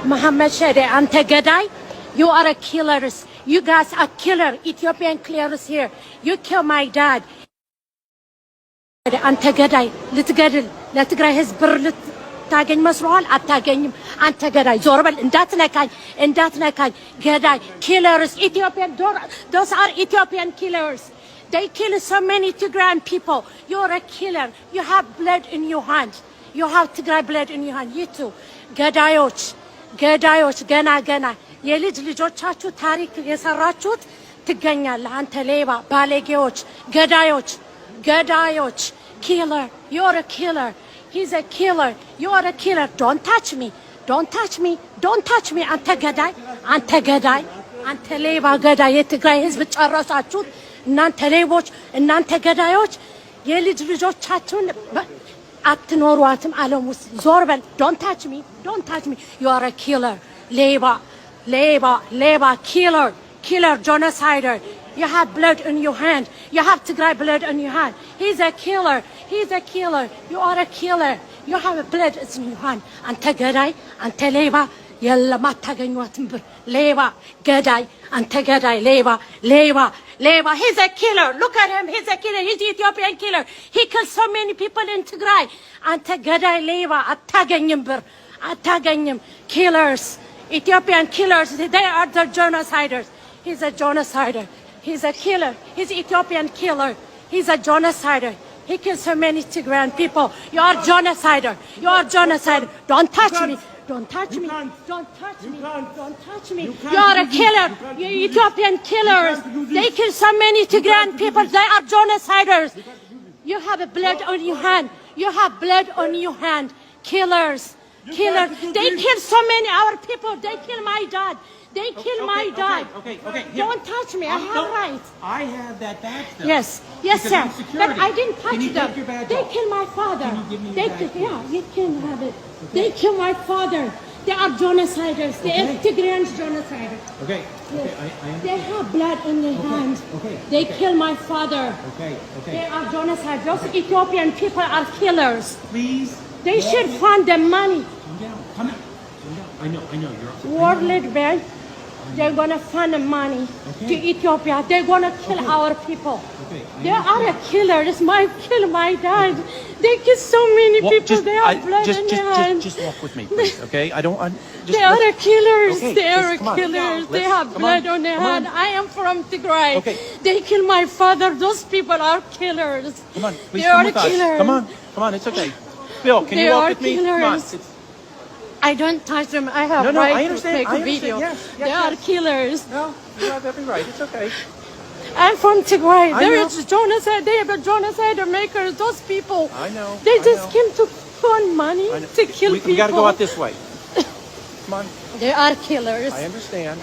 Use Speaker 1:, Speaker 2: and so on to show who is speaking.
Speaker 1: Muhammad Shade, ante gadai. You are a killers. You guys are killer. Ethiopian killers here. You kill my dad. Ante gadai. Litgadil. Letgray his birlit. Tagging Masral, attacking ante gadai. Zorbal, and that nakai. Gadai. Killers. Ethiopian. Those are Ethiopian killers. They kill so many Tigrayan people. You're a killer. You have blood in your hand. You have Tigray blood in your hand. You too. ገዳዮች ገና የልጅ ልጆቻችሁ ታሪክ የሰራችሁት ትገኛለህ። አንተ ሌባ ባለጌዎች ገዳዮች killer. You're a killer. He's a killer. You're a killer. Don't touch me. አንተ ገዳይ አንተ ሌባ ገዳይ የትግራይ ህዝብ ጨረሳችሁት። እናንተ ሌቦች እናንተ ገዳዮች የልጅ ልጆቻችሁን አትኖሯትም ዓለም ውስጥ ዞር በል። Don't touch me. You are a killer. Leba, killer, genocider. You have blood in your hand. You have Tigray blood in your hand. He's a killer. You are a killer. You have blood in your hand. Ante gadai, ante leba. Yalla mataganywatim bir. Leba, gadai, ante gadai, leba. He's a killer. Look at him. He's a killer. He's the Ethiopian killer. He killed so many people in Tigray. Ante gadai, leba, ataganyim bir. Attacking killers, Ethiopian killers. They are the genociders. He's a genocider. He's a killer. He's Ethiopian killer. He's a genocider. He kills so many Tigrayan people. You are genocider. Don't touch me. You are a killer. You Ethiopian killers. They kill so many Tigrayan people. They are genociders. You have blood on your hand. Killers. They kill so many our people. They kill my dad. Okay. Don't touch me. I have rights.
Speaker 2: I have that badge though.
Speaker 1: Yes, sir. But I didn't touch them. They kill my father. You can have it. Okay. They kill my father. They are genociders. They are Tigrayan genociders.
Speaker 2: Okay.
Speaker 1: They have blood in their hands. They kill my father.
Speaker 2: Okay.
Speaker 1: They are genociders. Those Ethiopian people are killers.
Speaker 2: Please.
Speaker 1: They should fund the money.
Speaker 2: Come down. I know. You're
Speaker 1: World Bank, they're going to fund the money to Ethiopia. They're going to kill our people. They are a killer. Kill my dad. They kill so many people. They have blood in their hands.
Speaker 2: Just walk with me, please, okay?
Speaker 1: They are a killers.
Speaker 2: Okay,
Speaker 1: they are killers. They have blood on their hand. I am from Tigray.
Speaker 2: Okay.
Speaker 1: They kill my father. Those people are killers.
Speaker 2: Come on, please
Speaker 1: they
Speaker 2: come
Speaker 1: are
Speaker 2: with
Speaker 1: killers.
Speaker 2: us. Come on, it's okay. Bill, can you walk with me?
Speaker 1: Killers.
Speaker 2: Come on.
Speaker 1: I don't touch them. I have right to take a video.
Speaker 2: Yes,
Speaker 1: they are killers.
Speaker 2: No, you have every right. It's okay.
Speaker 1: I'm from Tigray. There is genocide. They are genocide makers. Those people.
Speaker 2: I know.
Speaker 1: They just came to fund money to kill people.
Speaker 2: We got to go out this way. Come on.
Speaker 1: They are killers.
Speaker 2: I understand.